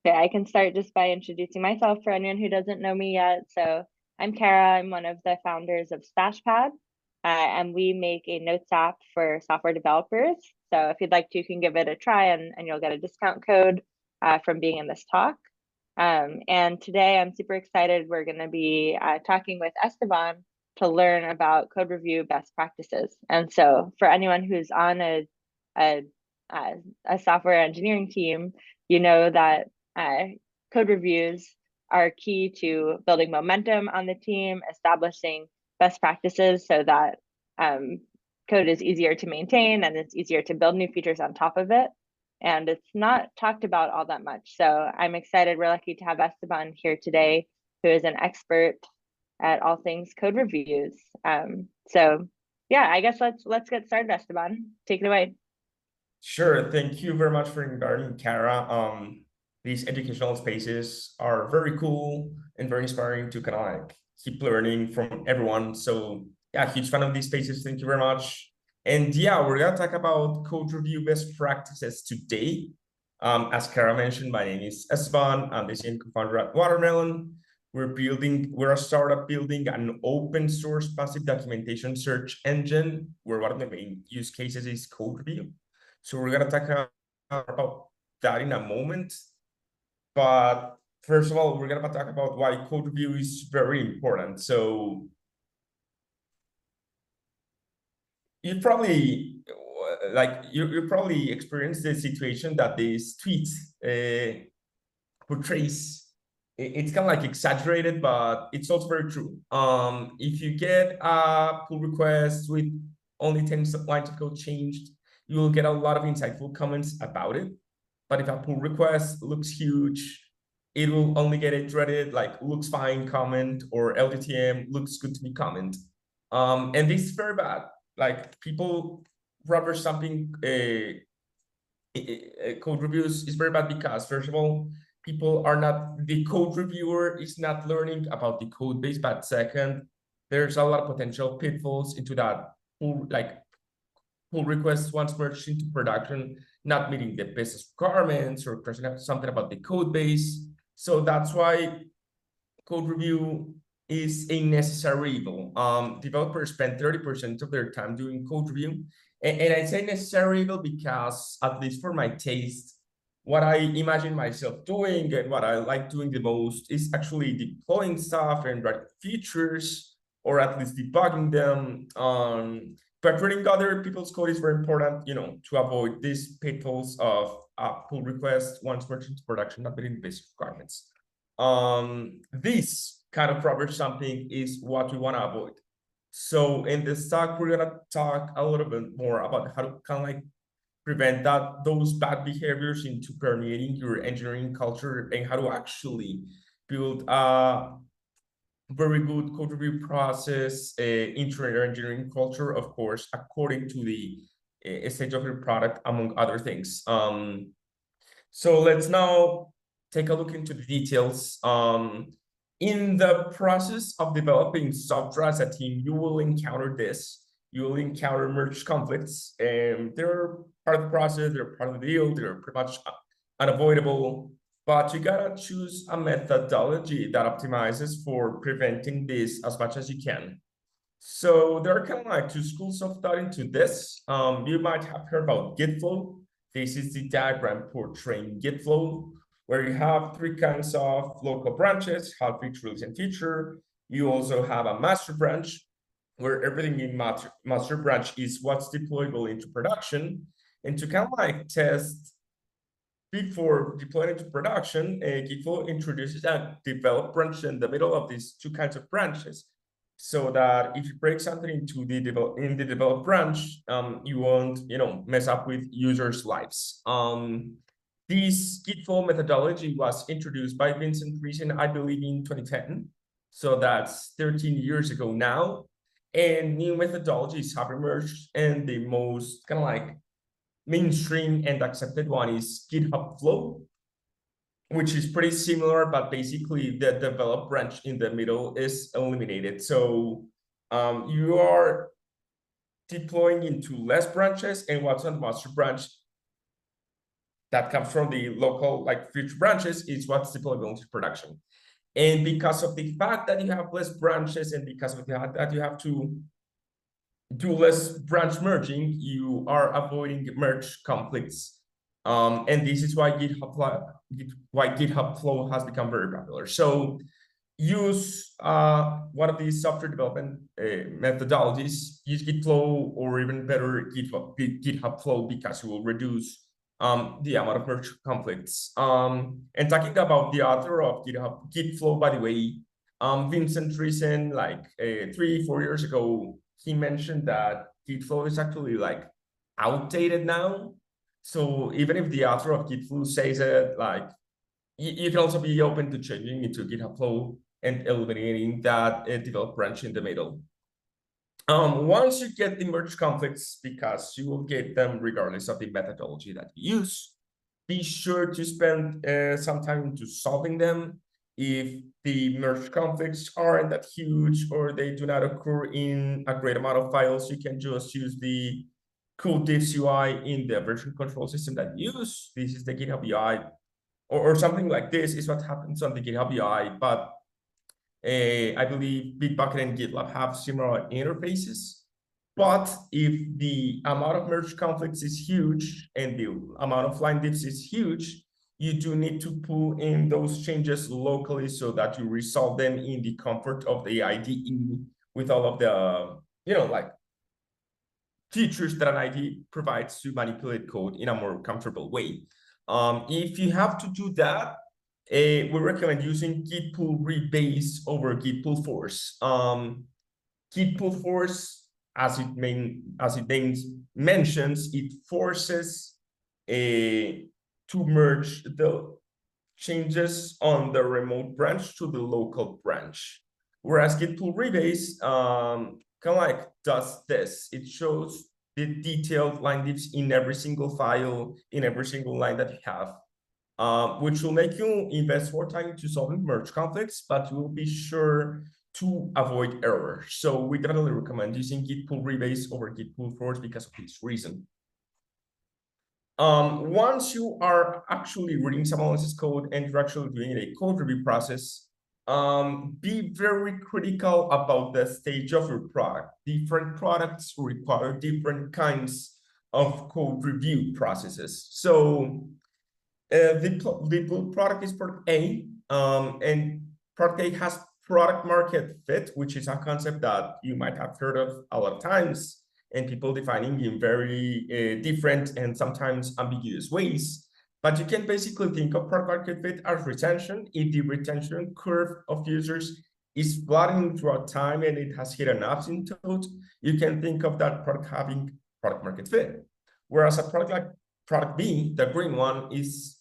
Okay, I can start just by introducing myself for anyone who doesn't know me yet. So I'm Kara. I'm one of the founders of Stashpad, and we make a notes app for software developers. So if you'd like to, you can give it a try, and you'll get a discount code from being in this talk. And today I'm super excited. We're going to be talking with Esteban to learn about code review best practices. And so for anyone who's on a, a, a software engineering team, you know that code reviews are key to building momentum on the team, establishing best practices so that code is easier to maintain and it's easier to build new features on top of it. And it's not talked about all that much. So I'm excited. We're lucky to have Esteban here today, who is an expert at all things code reviews. So yeah, I guess let's get started, Esteban. Take it away. Sure. Thank you very much for inviting Kara. These educational spaces are very cool and very inspiring to kind of like keep learning from everyone. So yeah, huge fan of these spaces. Thank you very much. And yeah, we're gonna talk about code review best practices today. As Kara mentioned, my name is Esteban. I'm the same co-founder at Watermelon. We're a startup building an open source passive documentation search engine where one of the main use cases is code review. So we're gonna talk about that in a moment. But first of all, we're gonna talk about why code review is very important. So you probably you probably experienced the situation that this tweet portrays. It's kind of like exaggerated, but it's also very true. If you get a pull request with only 10 lines of code changed, you will get a lot of insightful comments about it. But if a pull request looks huge, it will only get a dreaded like looks fine comment or LTTM looks good to me comment. And this is very bad. Like people rubber stamping code reviews is very bad because first of all, people are not, the code reviewer is not learning about the code base, but second, there's a lot of potential pitfalls into that pull requests once merged into production, not meeting the business requirements or crossing up something about the code base. So that's why code review is a necessary evil. Developers spend 30% of their time doing code review. And I say necessary evil because, at least for my taste, what I imagine myself doing and what I like doing the most is actually deploying stuff and writing features, or at least debugging them. But reading other people's code is very important, to avoid these pitfalls of pull requests once merged into production, not meeting basic requirements. This kind of rubber stamping is what we want to avoid. So in this talk, we're gonna talk a little bit more about how to kind of like prevent those bad behaviors into permeating your engineering culture and how to actually build a very good code review process into your engineering culture, of course, according to the stage of your product, among other things. So let's now take a look into the details. In the process of developing software as a team, you will encounter this. You will encounter merge conflicts, and they're part of the process, they're part of the deal, they're pretty much unavoidable. But you gotta choose a methodology that optimizes for preventing this as much as you can. So there are kind of like two schools of thought into this. You might have heard about Git flow. This is the diagram portraying Git flow, where you have three kinds of local branches, have feature, release, and feature. You also have a master branch, where everything in master branch is what's deployable into production. And to kind of like test before deploying into production, Git flow introduces a develop branch in the middle of these two kinds of branches, so that if you break something into the develop branch, you won't mess up with users' lives. This Git flow methodology was introduced by Vincent Reason, I believe, in 2010. So that's 13 years ago now. And new methodologies have emerged, and the most kind of like mainstream and accepted one is GitHub Flow, which is pretty similar, but basically the develop branch in the middle is eliminated. So you are deploying into less branches, and what's on master branch that comes from the local like future branches is what's deployable into production. And because of the fact that you have less branches and because of the fact that you have to do less branch merging, you are avoiding merge conflicts. And this is why GitHub Flow has become very popular. So use one of these software development methodologies, use Git Flow or even better GitHub Flow because it will reduce the amount of merge conflicts. And talking about the author of Git Flow, by the way, Vincent Reason, like 3-4 years ago, he mentioned that Git Flow is actually like outdated now. So even if the author of Git Flow says it, like you can also be open to changing it to GitHub Flow and eliminating that develop branch in the middle. Once you get the merge conflicts, because you will get them regardless of the methodology that you use, be sure to spend some time into solving them. If the merge conflicts aren't that huge or they do not occur in a great amount of files, you can just use the cool diffs UI in the version control system that you use. This is the GitHub UI, or something like this is what happens on the GitHub UI, but I believe Bitbucket and GitLab have similar interfaces. But if the amount of merge conflicts is huge and the amount of line diffs is huge, you do need to pull in those changes locally so that you resolve them in the comfort of the IDE with all of the, like features that an IDE provides to manipulate code in a more comfortable way. If you have to do that, we recommend using Git pull rebase over Git pull force. Git pull force, as it mentions, it forces to merge the changes on the remote branch to the local branch. Whereas Git pull rebase kind of like does this. It shows the detailed line diffs in every single file, in every single line that you have. Which will make you invest more time into solving merge conflicts, but you will be sure to avoid errors. So we definitely recommend using Git pull rebase over Git pull force because of this reason. Once you are actually reading someone else's code and you're actually doing a code review process, be very critical about the stage of your product. Different products require different kinds of code review processes. So the product is product A, and product A has product market fit, which is a concept that you might have heard of a lot of times, and people defining in very different and sometimes ambiguous ways. But you can basically think of product market fit as retention. If the retention curve of users is flattening throughout time and it has hit an asymptote, you can think of that product having product market fit. Whereas a product like product B, the green one, is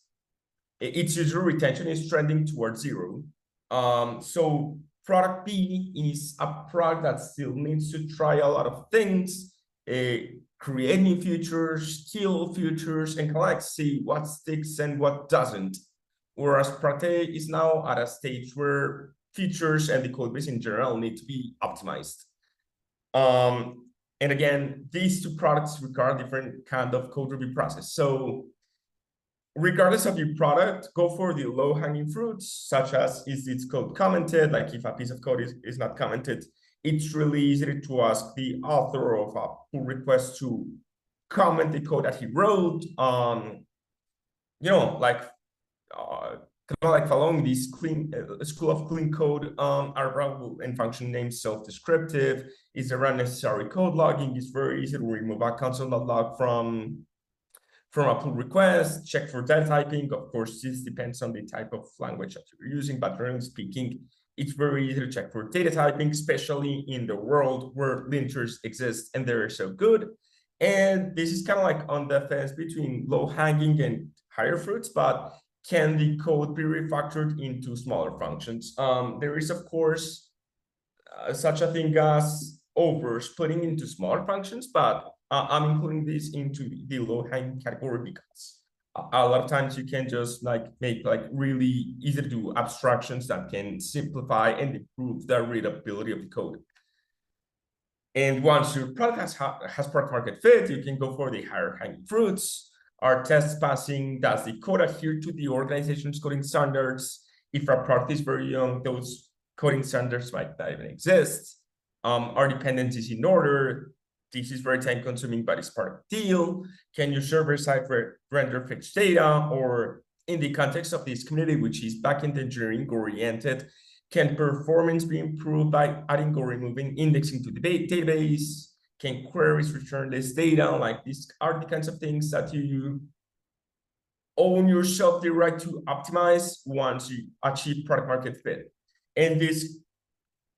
its user retention is trending towards 0. So product B is a product that still needs to try a lot of things, create new features, kill features, and collect, see what sticks and what doesn't. Whereas product A is now at a stage where features and the code base in general need to be optimized. And again, these two products require different kind of code review process. So regardless of your product, go for the low-hanging fruits, such as is its code commented? Like if a piece of code is not commented, it's really easy to ask the author of a pull request to comment the code that he wrote. Kind of like following this clean school of clean code, our variable and function name self-descriptive. Is there unnecessary code logging? It's very easy to remove a console.log from a pull request. Check for data typing. Of course, this depends on the type of language that you're using, but generally speaking, it's very easy to check for data typing, especially in the world where linters exist and they're so good. And this is kind of like on the fence between low-hanging and higher fruits, but can the code be refactored into smaller functions? There is, of course, such a thing as over-splitting into smaller functions, but I'm including this into the low-hanging category because a lot of times you can just make really easy to do abstractions that can simplify and improve the readability of the code. And once your product has product market fit, you can go for the higher hanging fruits. Are tests passing? Does the code adhere to the organization's coding standards? If a product is very young, those coding standards might not even exist. Are dependencies in order? This is very time consuming, but it's part of the deal. Can you server-side render fixed data? Or in the context of this community, which is backend engineering oriented, can performance be improved by adding or removing indexing to the database? Can queries return less data? Like, these are the kinds of things that you own yourself the right to optimize once you achieve product market fit. And this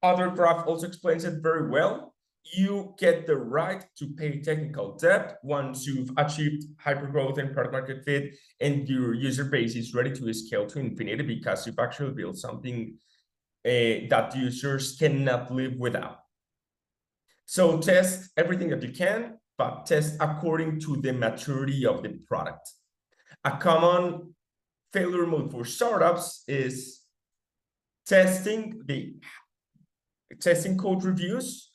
other graph also explains it very well. You get the right to pay technical debt once you've achieved hypergrowth and product market fit, and your user base is ready to scale to infinity because you've actually built something that users cannot live without. So test everything that you can, but test according to the maturity of the product. A common failure mode for startups is testing code reviews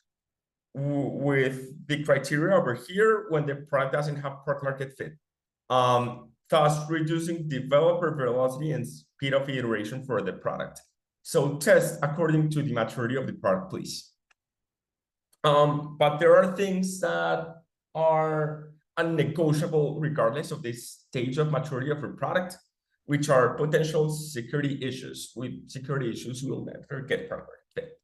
with the criteria over here when the product doesn't have product market fit, thus reducing developer velocity and speed of iteration for the product. So test according to the maturity of the product, please. But there are things that are unnegotiable regardless of the stage of maturity of your product, which are potential security issues. With security issues, you will never get product market fit.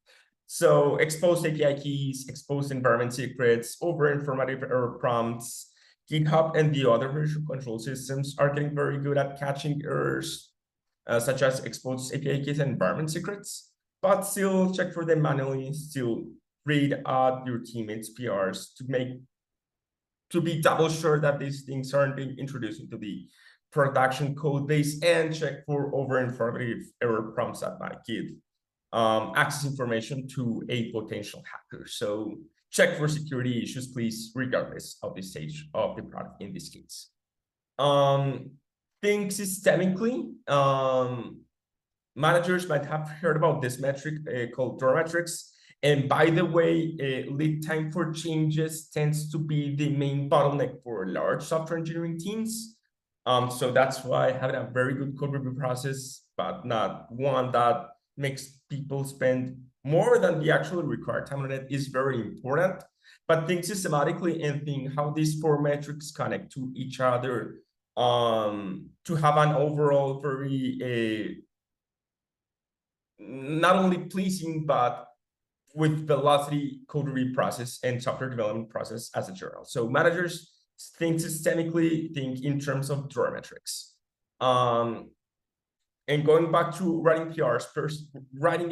So exposed API keys, exposed environment secrets, over-informative error prompts. GitHub and the other version control systems are getting very good at catching errors, such as exposed API keys and environment secrets, but still check for them manually, still read out your teammates' PRs to be double sure that these things aren't being introduced into the production code base, and check for over-informative error prompts that might give access information to a potential hacker. So check for security issues, please, regardless of the stage of the product in this case. Think systemically. Managers might have heard about this metric called door metrics. And by the way, lead time for changes tends to be the main bottleneck for large software engineering teams. So that's why having a very good code review process, but not one that makes people spend more than the actual required time on it, is very important. But think systematically and think how these four metrics connect to each other to have an overall very not only pleasing, but with velocity code review process and software development process as a general. So managers think systemically, think in terms of drawer metrics. And going back to writing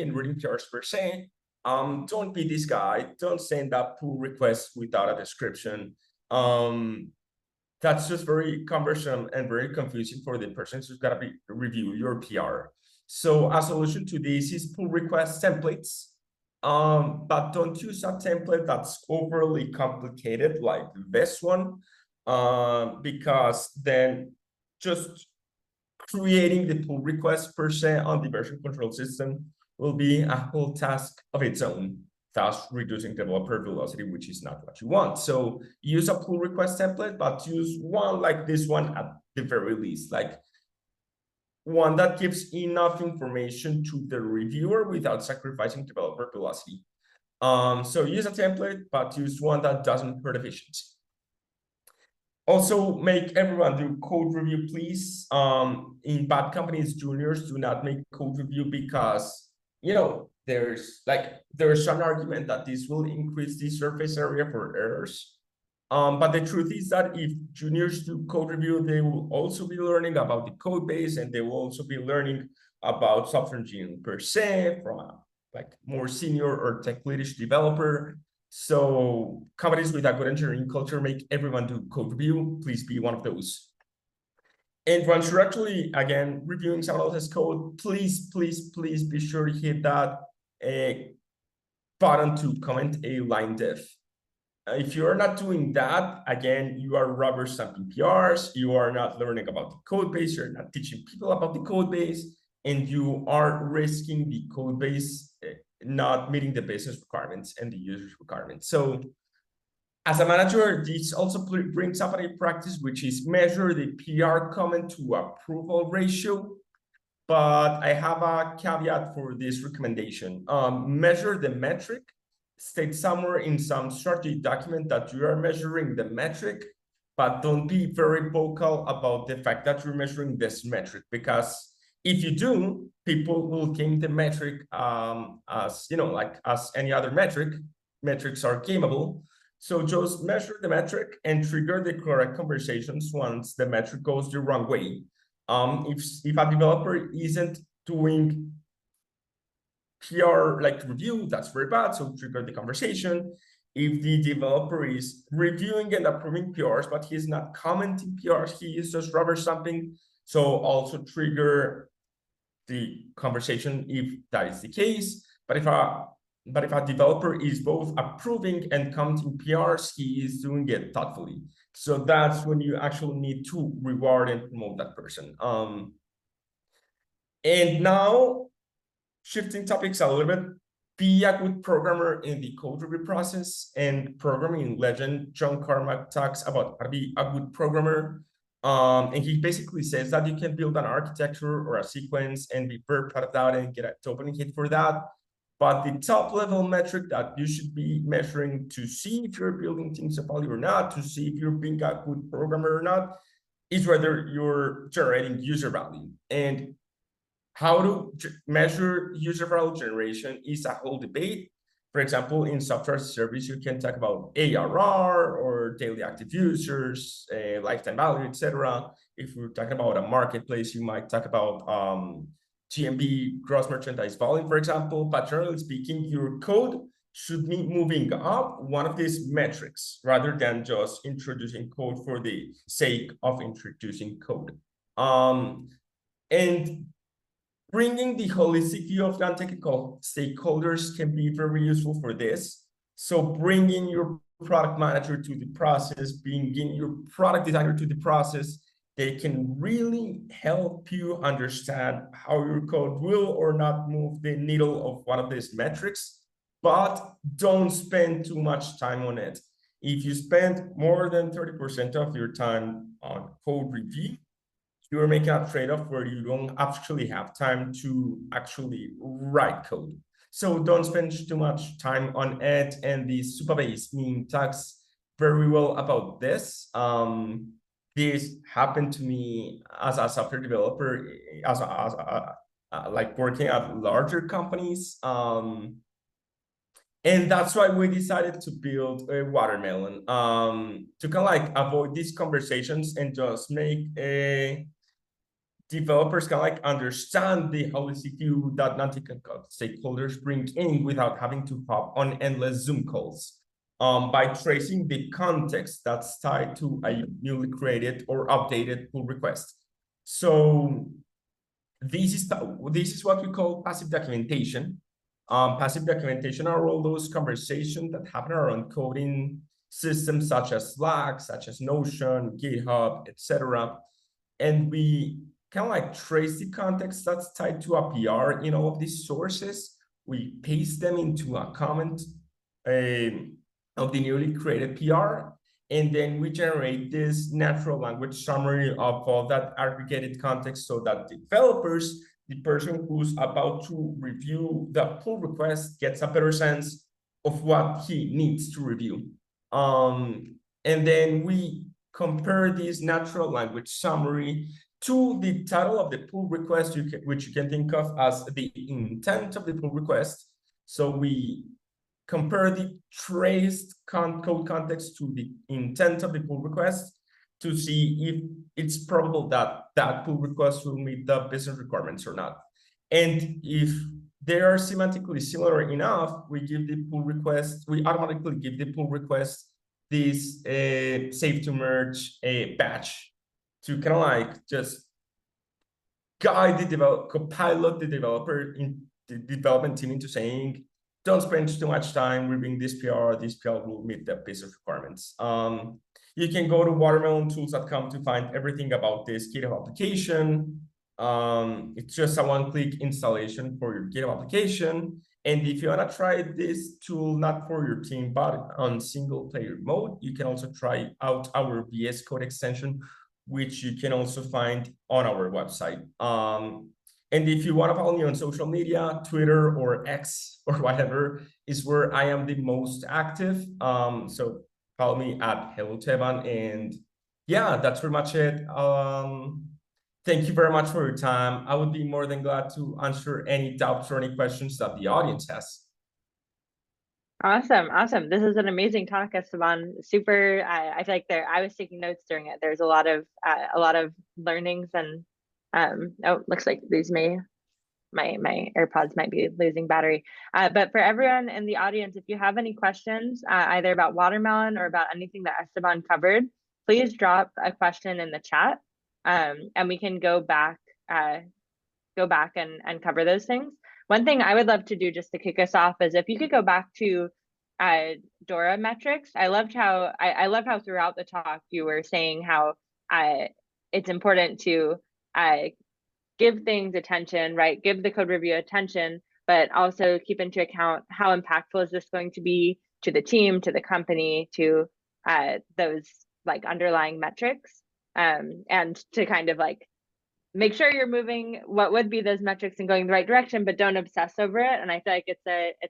and reading PRs per se, don't be this guy. Don't send up pull requests without a description. That's just very cumbersome and very confusing for the person who's got to review your PR. So a solution to this is pull request templates. But don't use a template that's overly complicated like this one, because then just creating the pull request per se on the version control system will be a whole task of its own, thus reducing developer velocity, which is not what you want. So use a pull request template, but use one like this one at the very least, like one that gives enough information to the reviewer without sacrificing developer velocity. So use a template, but use one that doesn't hurt efficiency. Also, make everyone do code review, please. In bad companies, juniors do not make code review because, you know, there's an argument that this will increase the surface area for errors. But the truth is that if juniors do code review, they will also be learning about the code base, and they will also be learning about software engineering per se from a more senior or tech leadish developer. So companies with a good engineering culture make everyone do code review. Please be one of those. And once you're actually, again, reviewing someone else's code, please be sure to hit that button to comment a line diff. If you're not doing that, again, you are rubber stamping PRs, you are not learning about the code base, you're not teaching people about the code base, and you are risking the code base not meeting the business requirements and the user's requirements. So As a manager, this also brings up a practice, which is measure the PR comment to approval ratio. But I have a caveat for this recommendation. Measure the metric. State somewhere in some strategy document that you are measuring the metric, but don't be very vocal about the fact that you're measuring this metric, because if you do, people will game the metric as, you know, like as any other metric. Metrics are gameable. So just measure the metric and trigger the correct conversations once the metric goes the wrong way. If a developer isn't doing PR like review, that's very bad, so trigger the conversation. If the developer is reviewing and approving PRs, but he's not commenting PRs, he is just rubber stamping, so also trigger the conversation if that is the case. But if a developer is both approving and commenting PRs, he is doing it thoughtfully. So that's when you actually need to reward and promote that person. And now, shifting topics a little bit, be a good programmer in the code review process. And programming legend John Carmack talks about how to be a good programmer. And he basically says that you can build an architecture or a sequence and be very proud of that and get a dopamine hit for that. But the top level metric that you should be measuring to see if you're building things of value or not, to see if you're being a good programmer or not, is whether you're generating user value. And how to measure user value generation is a whole debate. For example, in software as a service, you can talk about ARR or daily active users, lifetime value, etc. If we're talking about a marketplace, you might talk about GMV, gross merchandise volume, for example. But generally speaking, your code should be moving up one of these metrics rather than just introducing code for the sake of introducing code. And bringing the holistic view of non-technical stakeholders can be very useful for this. So bringing your product manager to the process, bringing your product designer to the process, they can really help you understand how your code will or not move the needle of one of these metrics, but don't spend too much time on it. If you spend more than 30% of your time on code review, you're making a trade-off where you don't actually have time to actually write code. So don't spend too much time on it. And the Supabase meme talks very well about this. This happened to me as a software developer, like working at larger companies. And that's why we decided to build a Watermelon, to kind of like avoid these conversations and just make a developers can like understand the holistic view that non-technical stakeholders bring in without having to hop on endless Zoom calls. By tracing the context that's tied to a newly created or updated pull request. So this is what we call passive documentation. Passive documentation are all those conversations that happen around coding systems such as Slack, such as Notion, GitHub, etc. And we kind of like trace the context that's tied to a PR in all of these sources. We paste them into a comment of the newly created PR, and then we generate this natural language summary of all that aggregated context so that developers, the person who's about to review the pull request, gets a better sense of what he needs to review. And then we compare this natural language summary to the title of the pull request, which you can think of as the intent of the pull request. So we compare the traced code context to the intent of the pull request to see if it's probable that that pull request will meet the business requirements or not. And if they are semantically similar enough, we automatically give the pull request this save to merge batch to kind of like just guide the copilot the developer in the development team into saying, don't spend too much time reviewing this PR will meet the business requirements. You can go to watermelontools.com to find everything about this GitHub application. It's just a one-click installation for your GitHub application. And if you want to try this tool, not for your team, but on single player mode, you can also try out our VS Code extension, which you can also find on our website. And if you want to follow me on social media, Twitter or X or whatever is where I am the most active. So follow me at Hello Teban. And yeah, that's pretty much it. Thank you very much for your time. I would be more than glad to answer any doubts or any questions that the audience has. Awesome, awesome. This is an amazing talk, Esteban. Super. I feel like I was taking notes during it. There's a lot of learnings, and oh, looks like my AirPods might be losing battery. But for everyone in the audience, if you have any questions, either about Watermelon or about anything that Esteban covered, please drop a question in the chat, and we can go back and cover those things. One thing I would love to do just to kick us off is if you could go back to Dora metrics. I love how throughout the talk you were saying how it's important to give things attention, right? Give the code review attention, but also keep into account how impactful is this going to be to the team, to the company, to those like underlying metrics, and to kind of like make sure you're moving what would be those metrics and going the right direction, but don't obsess over it. And I feel like it's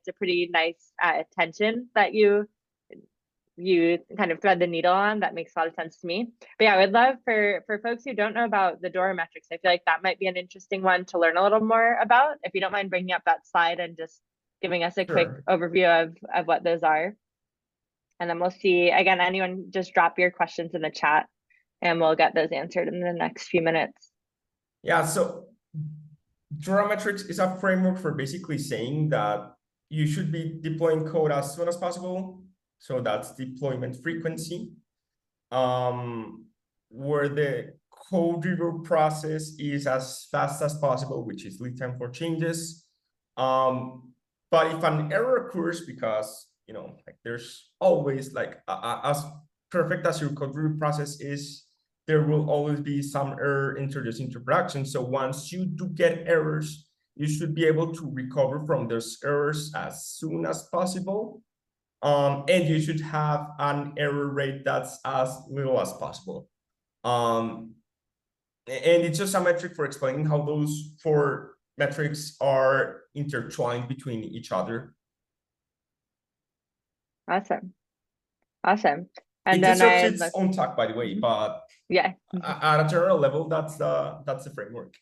a pretty nice tension that you kind of thread the needle on. That makes a lot of sense to me. But yeah, I would love for folks who don't know about the Dora metrics, I feel like that might be an interesting one to learn a little more about. If you don't mind bringing up that slide and just giving us a quick overview of what those are. And then we'll see, again, anyone just drop your questions in the chat and we'll get those answered in the next few minutes. Yeah, so Dora metrics is a framework for basically saying that you should be deploying code as soon as possible. So that's deployment frequency, where the code review process is as fast as possible, which is lead time for changes. But if an error occurs, because like there's always like as perfect as your code review process is, there will always be some error introduced into production. So once you do get errors, you should be able to recover from those errors as soon as possible. And you should have an error rate that's as little as possible. And it's just a metric for explaining how those four metrics are intertwined between each other. Awesome. Awesome. And it deserves its own talk, by the way, but yeah, at a general level, that's the framework.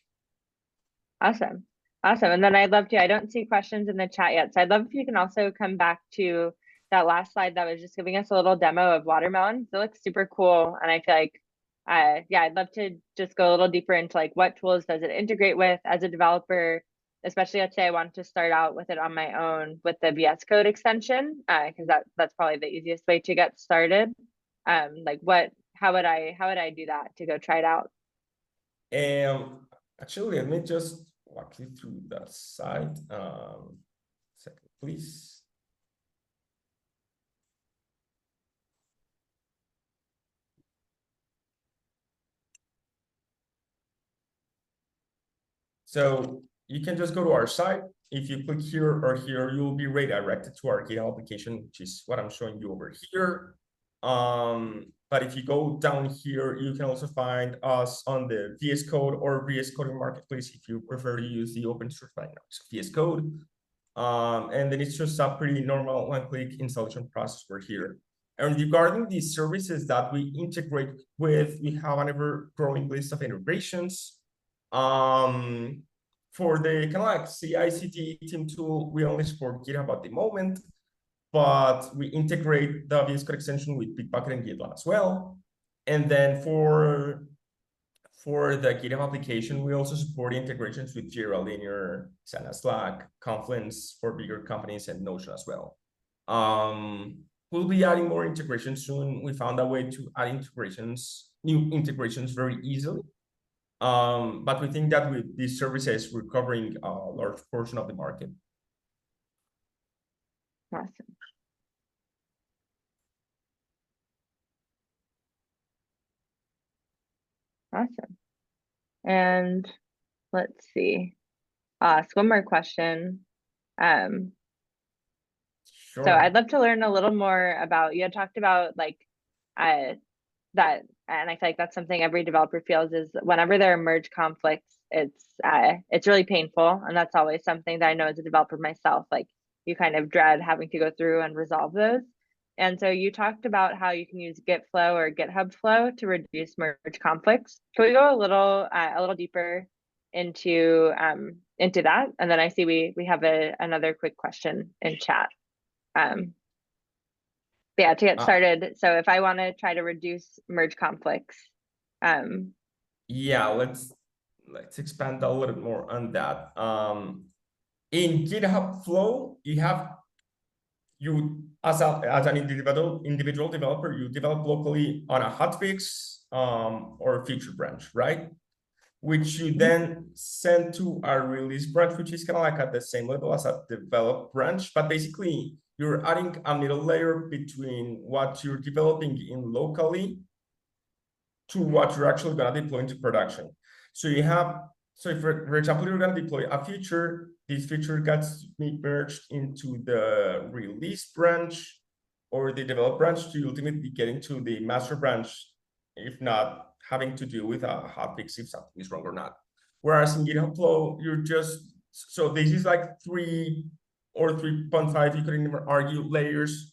Awesome. Awesome. And then I'd love to, I don't see questions in the chat yet. So I'd love if you can also come back to that last slide that was just giving us a little demo of Watermelon. It looks super cool. And I feel like, yeah, I'd love to just go a little deeper into like what tools does it integrate with as a developer, especially let's say I want to start out with it on my own with the VS Code extension, because that's probably the easiest way to get started. Like how would I do that to go try it out? Actually, let me just walk you through that site. Second, please. So you can just go to our site. If you click here or here, you'll be redirected to our GitHub application, which is what I'm showing you over here. But if you go down here, you can also find us on the VS Code or VS Coding Marketplace if you prefer to use the open source right now. So VS Code. And then it's just a pretty normal one-click installation process for here. And regarding the services that we integrate with, we have an ever-growing list of integrations. For the kind of like CI/CD team tool, we only support GitHub at the moment, but we integrate the VS Code extension with Bitbucket and GitLab as well. And then for the GitHub application, we also support integrations with Jira, Linear, Asana, Slack, Confluence for bigger companies, and Notion as well. We'll be adding more integrations soon. We found a way to add new integrations very easily. But we think that with these services, we're covering a large portion of the market. Awesome. Awesome. And let's see. So one more question. So Sure. I'd love to learn a little more about, you had talked about like uh that, and I feel like that's something every developer feels is whenever there are merge conflicts, it's really painful. And that's always something that I know as a developer myself, like you kind of dread having to go through and resolve those. And so you talked about how you can use Git flow or GitHub flow to reduce merge conflicts. Can we go a little deeper into that? And then I see we have another quick question in chat. But yeah, to get Uh, started, so if I want to try to reduce merge conflicts, um, yeah, let's expand a little bit more on that. In GitHub Flow, you as an individual developer, you develop locally on a hotfix or feature branch, right? Which you then send to a release branch, which is kind of like at the same level as a develop branch, but basically you're adding a middle layer between what you're developing in locally to what you're actually going to deploy into production. So you have, so if for example, you're going to deploy a feature, this feature gets merged into the release branch or the develop branch to ultimately get into the master branch, if not having to deal with a hotfix if something is wrong or not. Whereas in GitHub Flow, you're just, so this is like 3 or 3.5, you could even argue, layers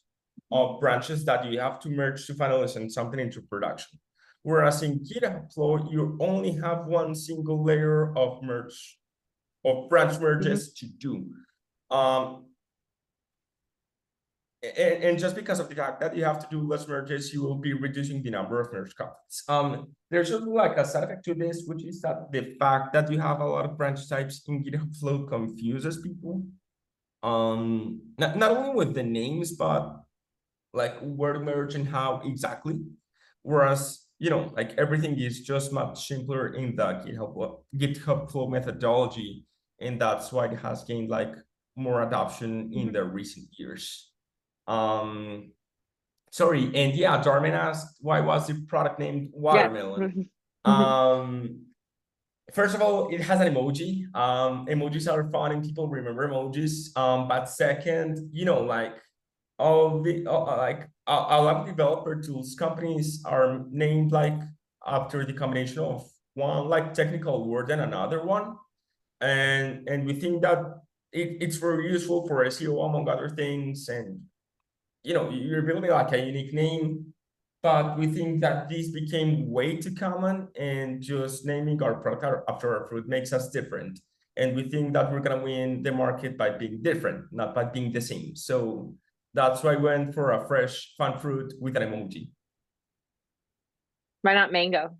of branches that you have to merge to finally send something into production. Whereas in GitHub Flow, you only have one single layer of branch merges to do. And just because of the fact that you have to do less merges, you will be reducing the number of merge conflicts. There's just like a side effect to this, which is that the fact that you have a lot of branch types in GitHub Flow confuses people. Not only with the names, but like where to merge and how exactly. Whereas, like everything is just much simpler in the GitHub Flow methodology, and that's why it has gained like more adoption in the recent years. Sorry, and yeah, Darman asked why was the product named Watermelon? First of all, it has an emoji. Emojis are fun and people remember emojis. But second, like all the like a lot of developer tools companies are named like after the combination of one like technical word and another one, and we think that it's very useful for SEO among other things, and you're building like a unique name, but we think that this became way too common, and just naming our product after our fruit makes us different. And we think that we're gonna win the market by being different, not by being the same. So that's why I went for a fresh, fun fruit with an emoji. Why not mango?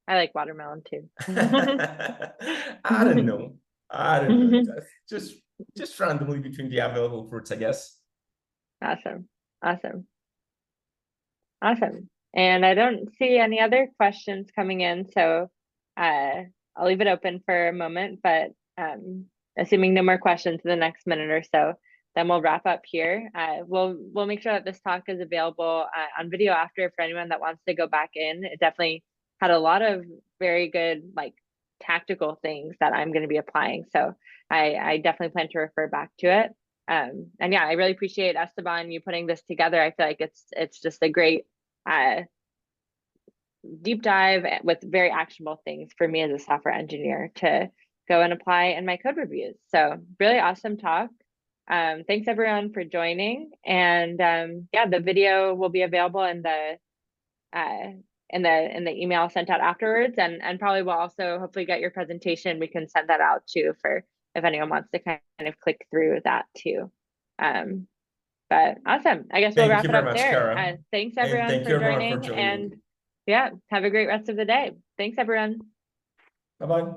I like watermelon too. I don't know. I don't know. Just randomly between the available fruits, I guess. Awesome. Awesome. Awesome. And I don't see any other questions coming in, so I'll leave it open for a moment, but assuming no more questions in the next minute or so, then we'll wrap up here. We'll make sure that this talk is available on video after for anyone that wants to go back in. It definitely had a lot of very good like tactical things that I'm going to be applying. So I definitely plan to refer back to it. And yeah, I really appreciate Esteban you putting this together. I feel like it's just a great deep dive with very actionable things for me as a software engineer to go and apply in my code reviews. So really awesome talk. Thanks everyone for joining. And yeah, the video will be available in the email sent out afterwards, and probably will also hopefully get your presentation. We can send that out too for if anyone wants to kind of click through that too. But awesome. I guess we'll Thank wrap you it very up much, there. Kara. Thanks And everyone thank you for everyone for joining, joining. and yeah, have a great rest of the day. Thanks everyone. Bye-bye.